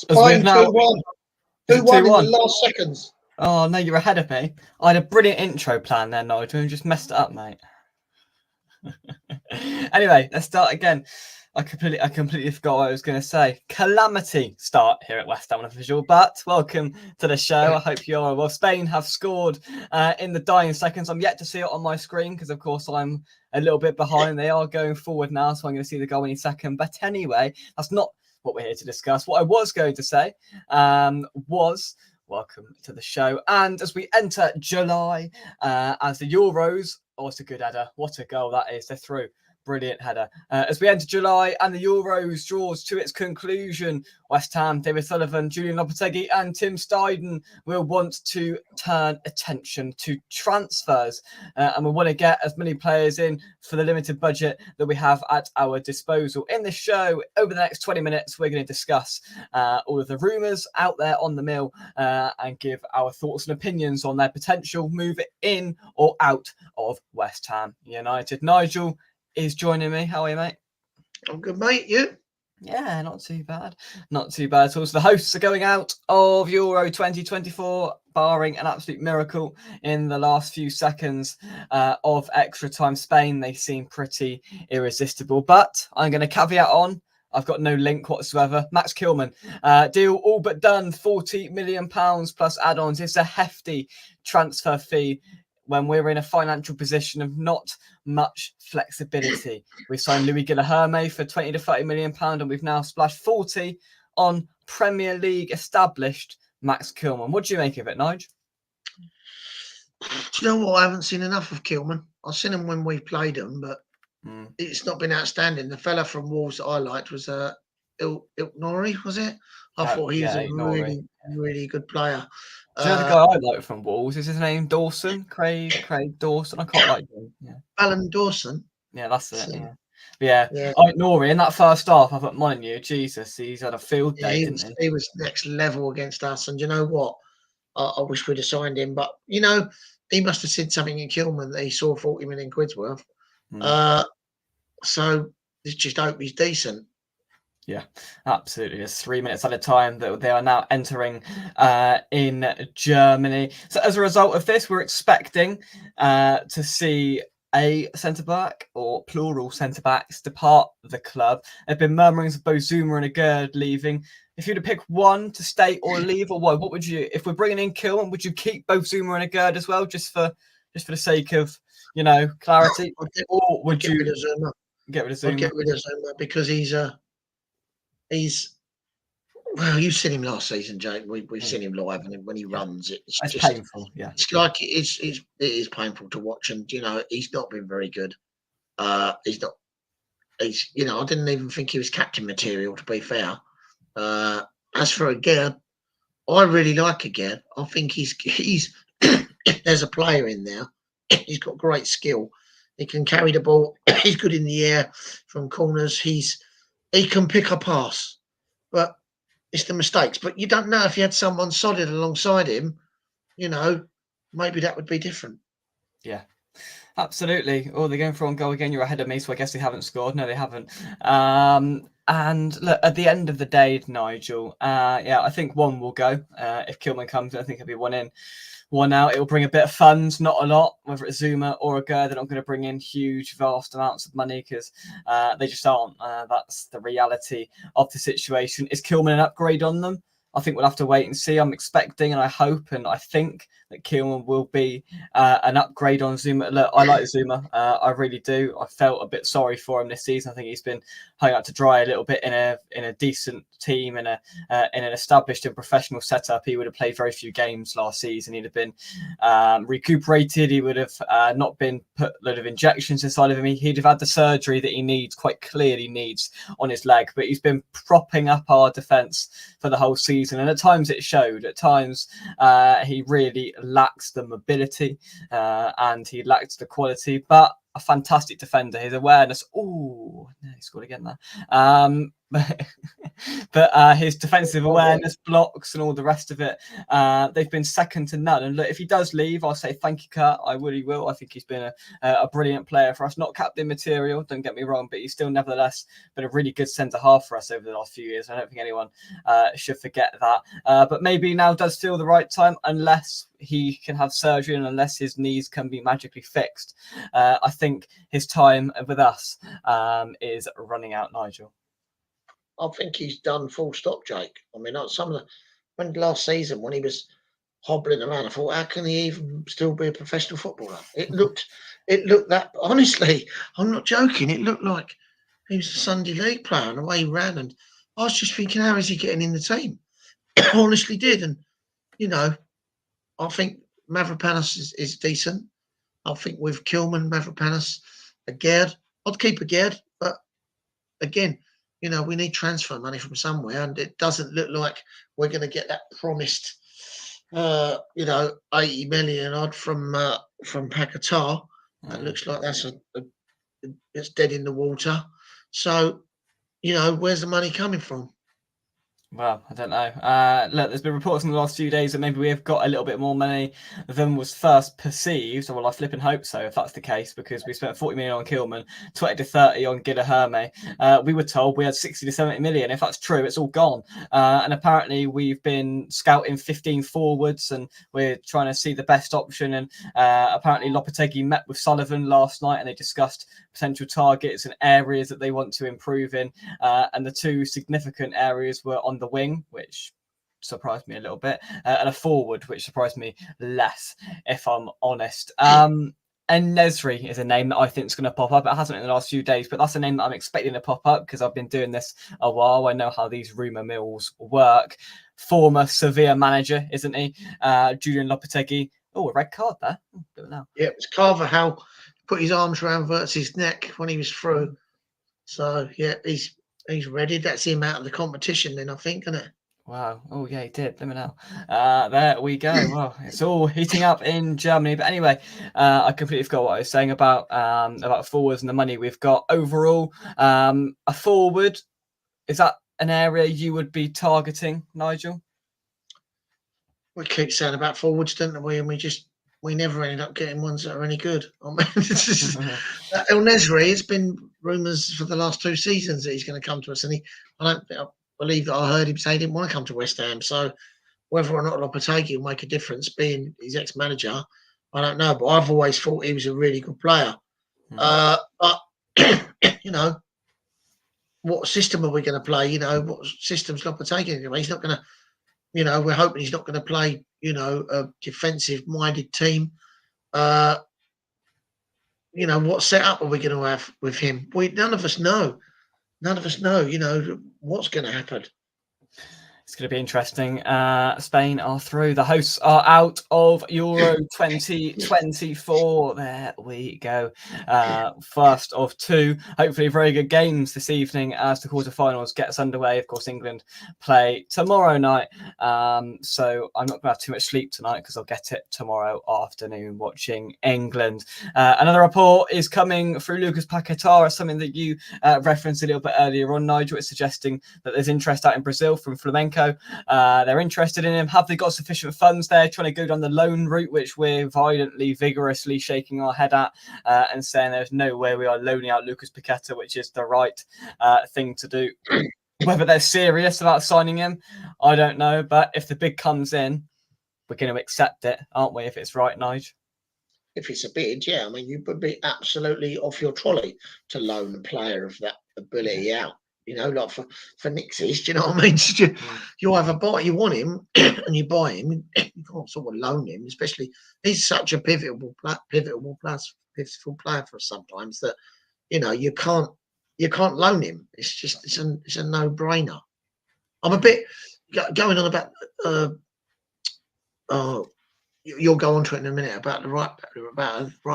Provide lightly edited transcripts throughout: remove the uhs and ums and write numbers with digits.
As we've Spain now 2-1. is it 2-1 in the 2-1? last seconds. Oh no, you're ahead of me. I had a brilliant intro plan there, Nigel, and just messed it up, mate. Anyway, let's start again. I completely forgot what I was going to say. Calamity start here at West Ham Official, but welcome to the show. I hope you're well. Spain have scored in the dying seconds. I'm yet to see it on my screen because, of course, I'm a little bit behind. They are going forward now, so I'm going to see the goal any second. But anyway, that's not what we're here to discuss. What I was going to say was welcome to the show. And as we enter July, as the Euros, oh, it's a good header. What a goal that is. They're through. Brilliant header. As we enter July and the Euros draws to its conclusion, West Ham, David Sullivan, Julian Lopetegui and Tim Steidten will want to turn attention to transfers. And we want to get as many players in for the limited budget that we have at our disposal. In this show, over the next 20 minutes, we're going to discuss all of the rumours out there on the mill and give our thoughts and opinions on their potential move in or out of West Ham United. Nigel is joining me. How are you, mate? I'm good, mate. You? Yeah, not too bad. Not too bad at all. So the hosts are going out of Euro 2024, barring an absolute miracle in the last few seconds of extra time. Spain, they seem pretty irresistible. But I'm going to caveat on, I've got no link whatsoever. Max Kilman, deal all but done, £40 million plus add-ons. It's a hefty transfer fee when we're in a financial position of not much flexibility. We signed Louis Guilherme for 20 to 30 million pounds, and we've now splashed 40 on Premier League established Max Kilman. What do you make of it, Nigel? Do you know what? I haven't seen enough of Kilman. I've seen him when we played him, but it's not been outstanding. The fella from Wolves that I liked was Ilknori, was it? I thought he was a really good player. Do you know the guy I like from Wolves? Is his name Dawson? Craig Dawson. I quite like him. Yeah. Alan Dawson. Yeah, that's it. Yeah. Nori in that first half, I thought, Molyneux, Jesus, he's had a field day, didn't he? He was next level against us. And you know what? I wish we'd have signed him, but he must have said something in Kilman that he saw 40 million quid's worth. So let's just hope he's decent. Yeah, absolutely. There's 3 minutes at a time that they are now entering in Germany. So as a result of this, we're expecting to see a centre-back or plural centre-backs depart the club. There have been murmurings of both Zuma and Agerd leaving. If you had to pick one to stay or leave, or what would you? If we're bringing in Kilman, would you keep both Zuma and Agerd as well, just for the sake of clarity, or would you get rid of Zuma? I'd get rid of Zuma because he's well, you've seen him last season, Jake. We've seen him live, and when he runs, it's just painful. Yeah, it's like it is painful to watch, and he's not been very good. He's not. He's I didn't even think he was captain material, to be fair. As for Agerd, I really like Agerd. I think he's there's a player in there. He's got great skill. He can carry the ball. He's good in the air from corners. He can pick a pass, but it's the mistakes. But you don't know if you had someone solid alongside him, maybe that would be different. Yeah, absolutely. Oh, they're going for one goal again. You're ahead of me, so I guess they haven't scored. No, they haven't. And look, at the end of the day, Nigel, I think one will go. If Kilman comes, I think it'll be one in, one out. It will bring a bit of funds, not a lot, whether it's Zuma or Agerd. They're not going to bring in huge, vast amounts of money because they just aren't. That's the reality of the situation. Is Kilman an upgrade on them? I think we'll have to wait and see. I'm expecting and I hope and I think that Kilman will be an upgrade on Zuma. Look, I like Zuma. I really do. I felt a bit sorry for him this season. I think he's been hung out to dry a little bit in a decent team, in an established and professional setup. He would have played very few games last season. He'd have been recuperated. He would have not been put a load of injections inside of him. He'd have had the surgery that he quite clearly needs on his leg. But he's been propping up our defence for the whole season. And at times it showed. At times he really lacks the mobility and he lacks the quality, but a fantastic defender. His awareness, he scored again there. but his defensive awareness, blocks, and all the rest of it, they've been second to none. And look, if he does leave, I'll say thank you, Kurt. I really will. I think he's been a brilliant player for us. Not captain material, don't get me wrong, but he's still nevertheless been a really good centre half for us over the last few years. I don't think anyone should forget that. But maybe now does feel the right time, unless he can have surgery and unless his knees can be magically fixed. I think his time with us is running out, Nigel. I think he's done full stop, Jake. I mean, when last season when he was hobbling around, I thought, how can he even still be a professional footballer? It looked that honestly, I'm not joking. It looked like he was a Sunday league player and the way he ran, and I was just thinking, how is he getting in the team? I honestly did, and I think Mavropanos is decent. I think with Kilman, Mavropanos, a Gerd, I'd keep a Gerd, but again, we need transfer money from somewhere, and it doesn't look like we're going to get that promised, 80 million odd from Qatar. That looks like it's dead in the water. So, where's the money coming from? Well, I don't know. Look, there's been reports in the last few days that maybe we have got a little bit more money than was first perceived. Well, I flip and hope so, if that's the case, because we spent 40 million on Kilman, 20 to 30 on Guilherme. We were told we had 60 to 70 million. If that's true, it's all gone. And apparently we've been scouting 15 forwards and we're trying to see the best option. And apparently Lopetegui met with Sullivan last night and they discussed potential targets and areas that they want to improve in. And the two significant areas were on the wing, which surprised me a little bit, and a forward, which surprised me less, if I'm honest. And Nesri is a name that I think is going to pop up. It hasn't in the last few days, but that's a name that I'm expecting to pop up because I've been doing this a while. I know how these rumour mills work. Former Sevilla manager, isn't he? Julian Lopetegui. Oh, a red card there. Do it now. Yeah, it was Carvajal put his arms around Wirtz's neck when he was through. So, yeah, he's ready. That's him out of the competition then, I think, isn't it? Wow. Oh, yeah, he did. Let me know. There we go. Well, it's all heating up in Germany. But anyway, I completely forgot what I was saying about forwards and the money we've got. Overall, a forward, is that an area you would be targeting, Nigel? We keep saying about forwards, don't we? And we never end up getting ones that are any good. I mean, El Nesri, it's been rumours for the last 2 seasons that he's going to come to us, and I believe that I heard him say he didn't want to come to West Ham. So whether or not Lopetegui will make a difference, being his ex-manager, I don't know. But I've always thought he was a really good player. But what system are we going to play? What system's Lopetegui? He's not going to. We're hoping he's not going to play, a defensive-minded team. What setup are we going to have with him? None of us know. None of us know, what's going to happen. It's going to be interesting. Spain are through. The hosts are out of Euro 2024. There we go. First of 2. Hopefully very good games this evening as the quarterfinals gets underway. Of course, England play tomorrow night. So I'm not going to have too much sleep tonight because I'll get it tomorrow afternoon watching England. Another report is coming through Lucas Paquetá, something that you referenced a little bit earlier on, Nigel. It's suggesting that there's interest out in Brazil from Flamengo. They're interested in him. Have they got sufficient funds there? Trying to go down the loan route, which we're vigorously shaking our head at and saying there's no way we are loaning out Lucas Paquetá, which is the right thing to do. Whether they're serious about signing him, I don't know. But if the bid comes in, we're going to accept it, aren't we, if it's right, Nige? If it's a bid, yeah. I mean, you would be absolutely off your trolley to loan a player of that ability out. Like for Nixies, do you know what I mean? You either buy, you want him, and you buy him. You can't sort of loan him, especially he's such a pivotal player for us sometimes that you can't loan him. It's a no brainer. I'm a bit going on about you'll go on to it in a minute about a right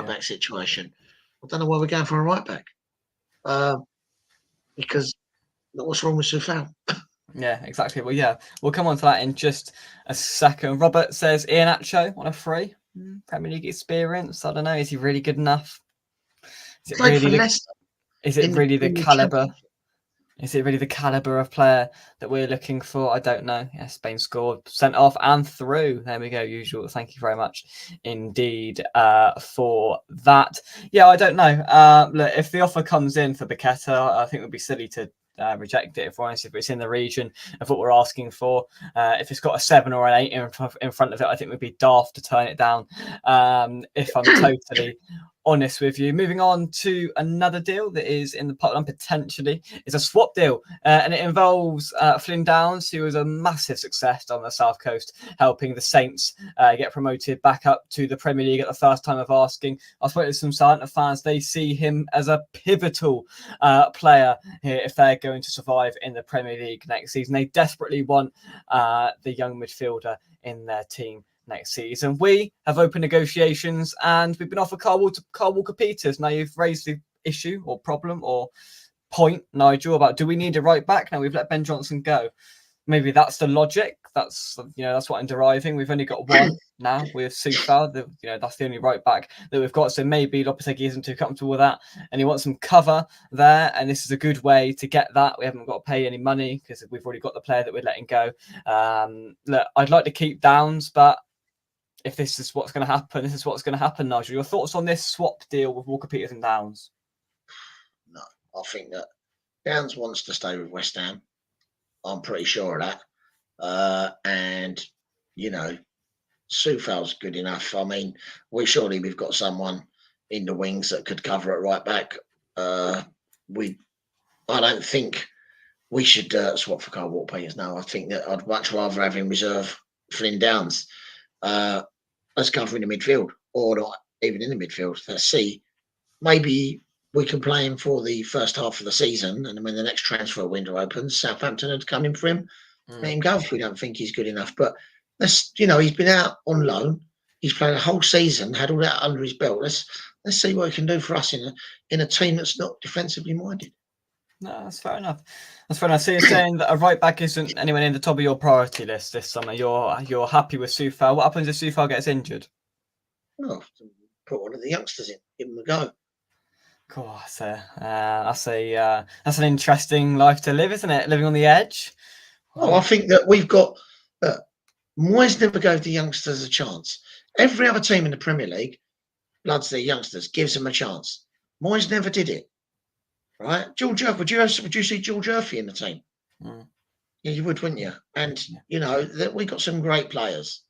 back situation. I don't know why we're going for a right back because. What's wrong with Sufal? Yeah, exactly. Well, yeah, we'll come on to that in just a second. Robert says Iheanacho on a free Premier League experience. I don't know. Is he really good enough? Is it really the caliber? Is it really the calibre of player that we're looking for? I don't know. Yeah, Spain scored, sent off and through. There we go, usual. Thank you very much indeed for that. Yeah, I don't know. Look, if the offer comes in for Paqueta, I think it would be silly to reject it, if we're honest, if it's in the region of what we're asking for. If it's got a 7 or an 8 in front of it, I think we'd be daft to turn it down, if I'm totally honest with you. Moving on to another deal that is in the pipeline potentially. It's a swap deal, and it involves Flynn Downs, who was a massive success on the South Coast, helping the Saints get promoted back up to the Premier League at the first time of asking. I've spoken to some Southampton fans. They see him as a pivotal player here if they're going to survive in the Premier League next season. They desperately want the young midfielder in their team next season. We have open negotiations and we've been offered Carl Walker Peters. Now you've raised the issue or problem or point, Nigel, about do we need a right back? Now we've let Ben Johnson go. Maybe that's the logic. That's that's what I'm deriving. We've only got one now with Soufal. That's the only right back that we've got. So maybe Lopetegui isn't too comfortable with that, and he wants some cover there. And this is a good way to get that. We haven't got to pay any money because we've already got the player that we're letting go. Look, I'd like to keep Downs, but if this is what's going to happen, this is what's going to happen, Nigel. Your thoughts on this swap deal with Walker Peters and Downs? No, I think that Downs wants to stay with West Ham. I'm pretty sure of that. And, Soufal's good enough. I mean, we've got someone in the wings that could cover it right back. I don't think we should swap for Carl Walker Peters now. I think that I'd much rather have him reserve Flynn Downs as covering the midfield, or not even in the midfield. Let's see. Maybe we can play him for the first half of the season, and when the next transfer window opens, Southampton had come in for him. Let him go if we don't think he's good enough. But he's been out on loan. He's played a whole season, had all that under his belt. Let's see what he can do for us in a team that's not defensively minded. No, that's fair enough. That's fair enough. So you're saying that a right back isn't anywhere in the top of your priority list this summer. You're happy with Soufal. What happens if Soufal gets injured? Well, put one of the youngsters in, give him a go. Cool. So that's an interesting life to live, isn't it? Living on the edge. Oh, I think that we've got. Moyes never gave the youngsters a chance. Every other team in the Premier League bloods their youngsters, gives them a chance. Moyes never did it. Right, George Murphy. Would you see George Murphy in the team? Yeah, you would, wouldn't you? And that we got some great players.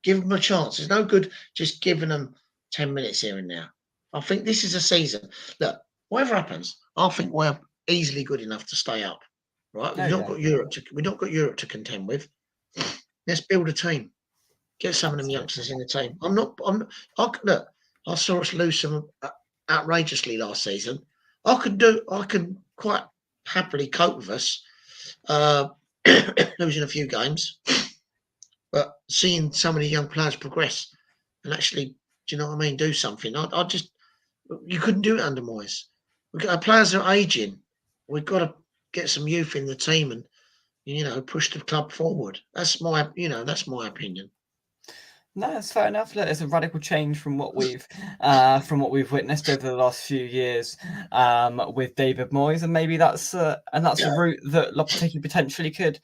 Give them a chance. It's no good just giving them 10 minutes here and there. I think this is a season. Look, whatever happens, I think we're easily good enough to stay up. Right, we've not got Europe to contend with. Let's build a team. Get some of them youngsters in the team. Look, I saw us lose some outrageously last season. I can quite happily cope with us losing a few games, but seeing some of the young players progress and actually, do you know what I mean, do something. You couldn't do it under Moyes. Our players are aging. We've got to get some youth in the team and push the club forward. That's my opinion. No, that's fair enough. Look, it's a radical change from what we've witnessed over the last few years with David Moyes, and maybe that's a route that Lopetegui potentially could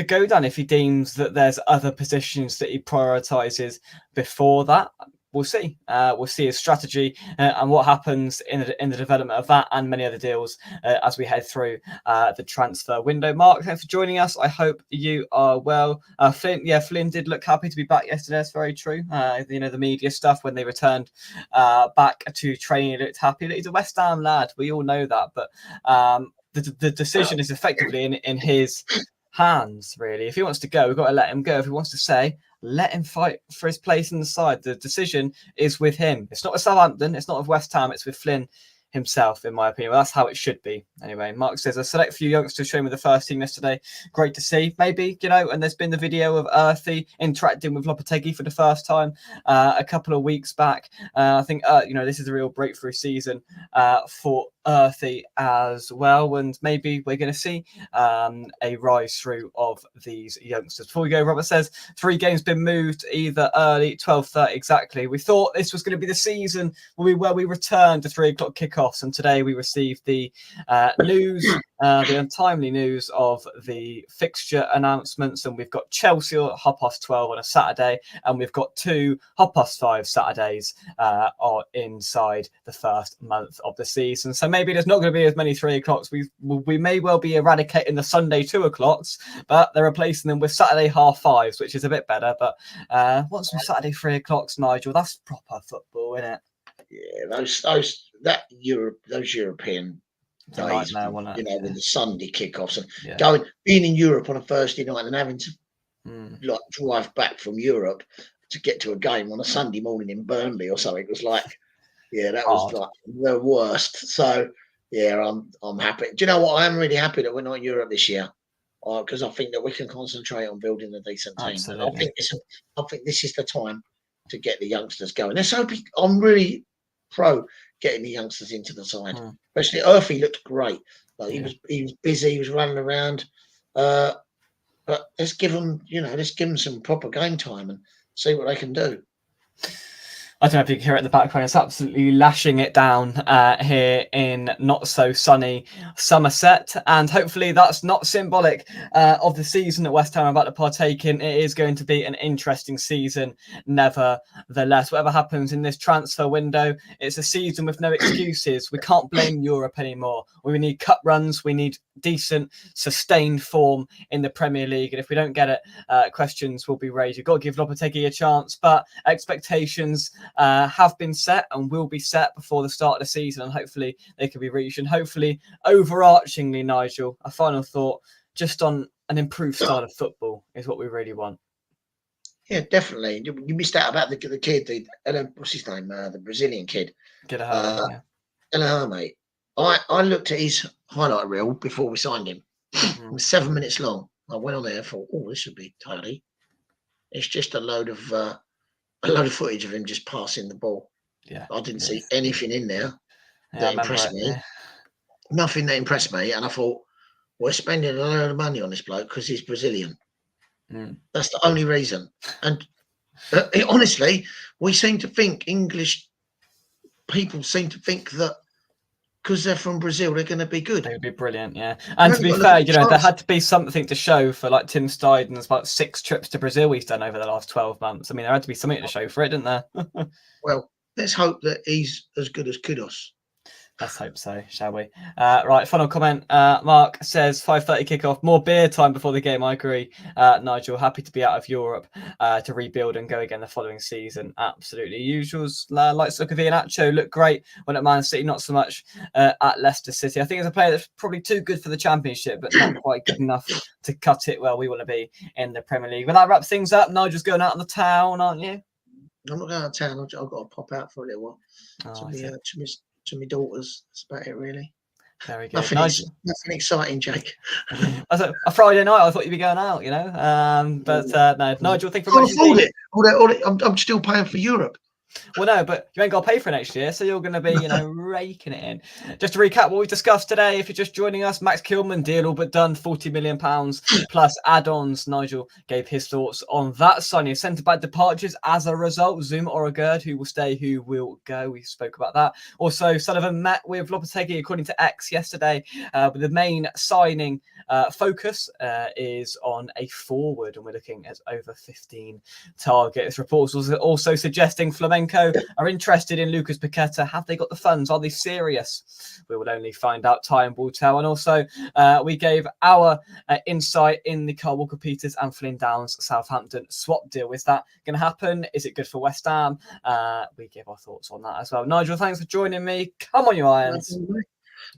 go down if he deems that there's other positions that he prioritises before that. We'll see. We'll see his strategy and what happens in the development of that and many other deals as we head through the transfer window. Mark, thanks for joining us. I hope you are well. Flynn did look happy to be back yesterday. That's very true. The media stuff when they returned back to training, he looked happy. He's a West Ham lad. We all know that, but the decision is effectively in his hands, really. If he wants to go, we've got to let him go. If he wants to stay, let him fight for his place in the side. The decision is with him. It's not with Southampton. It's not with West Ham. It's with Flynn himself, in my opinion. Well, that's how it should be. Anyway, Mark says, a select few youngsters showing with the first team yesterday. Great to see. Maybe, and there's been the video of Earthy interacting with Lopetegui for the first time a couple of weeks back. I think, this is a real breakthrough season for Earthy as well. And maybe we're going to see a rise through of these youngsters. Before we go, Robert says, 3 games been moved either early, 12:30 exactly. We thought this was going to be the season where we returned to 3 o'clock kickoffs, and today we received the news the untimely news of the fixture announcements, and we've got Chelsea at 12:30 on a Saturday, and we've got 2 5:30 Saturdays are inside the first month of the season. So maybe there's not going to be as many 3 o'clocks. We may well be eradicating the Sunday 2 o'clocks, but they're replacing them with Saturday 5:30s, which is a bit better. But once some Saturday 3 o'clocks, Nigel, that's proper football, isn't it? Yeah, those European days, Nightmare, with, wasn't it? with the Sunday kickoffs and Yeah. being in Europe on a Thursday night and having to like drive back from Europe to get to a game on a Sunday morning in Burnley or something. It was like, that was like the worst. So yeah, I'm happy. Do you know what? I am really happy that we're not in Europe this year, because I think that we can concentrate on building a decent team. And I think this is the time to get the youngsters going. I'm really pro getting the youngsters into the side. Especially Earthy looked great. Like he was busy, he was running around. But let's give them some proper game time and see what they can do. I don't know if you can hear it in the background. It's absolutely lashing it down here in not so sunny Somerset, and hopefully that's not symbolic of the season that West Ham are about to partake in. It is going to be an interesting season, nevertheless. Whatever happens in this transfer window, it's a season with no excuses. We can't blame Europe anymore. We need cup runs. We need decent, sustained form in the Premier League, and if we don't get it, questions will be raised. You've got to give Lopetegui a chance, but expectations have been set and will be set before the start of the season, and hopefully they can be reached. And hopefully, overarchingly, Nigel, a final thought just on an improved style of football is what we really want. Yeah, definitely. You missed out about the kid, what's his name? The Brazilian kid. Mate. I looked at his highlight reel before we signed him. It was 7 minutes long. I went on there and thought, this would be tidy. It's just a load of footage of him just passing the ball. Yeah, I didn't see anything in there that impressed me. Yeah. Nothing that impressed me, and I thought, we're spending a load of money on this bloke because he's Brazilian. That's the only reason. And honestly, English people seem to think that because they're from Brazil, they're going to be good. They would be brilliant, yeah. And to be fair, there had to be something to show for like Tim Steiden's about 6 trips to Brazil he's done over the last 12 months. I mean, there had to be something to show for it, didn't there? Well, let's hope that he's as good as Kudos. Let's hope so, shall we? Right, final comment. Mark says 5:30 kickoff, more beer time before the game. I agree. Nigel, happy to be out of Europe to rebuild and go again the following season. Absolutely. Usuals, likes the look of Iheanacho, look great when at Man City, not so much at Leicester City. I think it's a player that's probably too good for the Championship, but not quite good enough to cut it where we want to be in the Premier League. But that wraps things up. Nigel's going out on the town, aren't you? I'm not going out of town. I've got to pop out for a little while. To my daughters. That's about it, really. Very good. Nothing exciting, Jake. A Friday night, I thought you'd be going out, but no. Nigel, thank you very much. Can't afford it. I'm still paying for Europe. Well, no, but you ain't got to pay for it next year, so you're going to be, raking it in. Just to recap what we've discussed today, if you're just joining us, Max Kilman, deal all but done, £40 million plus add-ons. Nigel gave his thoughts on that. Signing centre-back departures as a result. Zoom or Ogerd, who will stay, who will go. We spoke about that. Also, Sullivan met with Lopetegui, according to X yesterday, with the main signing focus is on a forward, and we're looking at over 15 targets. Reports also suggesting Flamengo are interested in Lucas Paqueta. Have they got the funds? Are they serious? We will only find out. Time will tell. And also, we gave our insight in the Carl Walker-Peters and Flynn Downs Southampton swap deal. Is that going to happen? Is it good for West Ham? We gave our thoughts on that as well. Nigel, thanks for joining me. Come on, you Irons.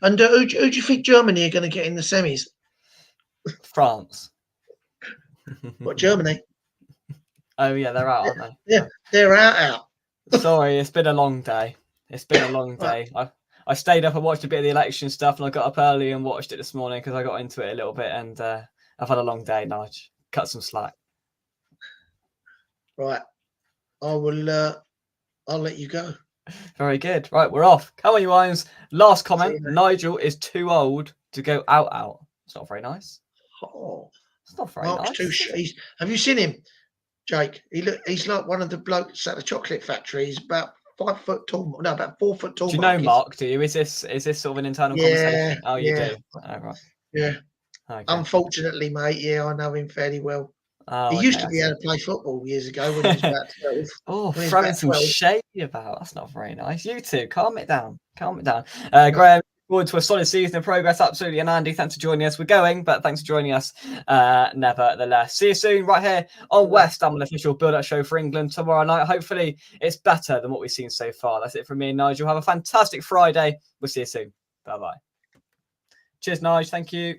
And who do you think Germany are going to get in the semis? France. What, Germany? Oh, yeah, they're out, aren't they? Yeah, they're out. Sorry, it's been a long day. I stayed up and watched a bit of the election stuff, and I got up early and watched it this morning because I got into it a little bit, and I've had a long day, Nige. Cut some slack. Right. I'll let you go. Very good. Right, we're off. Come on, you irons. Last comment. Nigel is too old to go out. It's not very nice. Oh, it's not very nice. Have you seen him, Jake? He's like one of the blokes at the chocolate factory. He's about 5 foot tall. No, about 4 foot tall. Do you know Mark? Do you? Is this sort of an internal conversation? Oh, you do. Oh, right. Yeah. Okay. Unfortunately, mate, yeah, I know him fairly well. Oh, He okay, used to I be see. able to play football years ago when he was about 12. Oh, When he was throwing about some 12. shade about. That's not very nice. You two, calm it down. Calm it down. Yeah. Graham, forward to a solid season of progress. Absolutely. And Andy, thanks for joining us. We're going, but thanks for joining us nevertheless. See you soon right here on West Ham, an official build-up show for England tomorrow night. Hopefully it's better than what we've seen so far. That's it from me and Nigel. Have a fantastic Friday. We'll see you soon. Bye-bye. Cheers, Nigel. Thank you.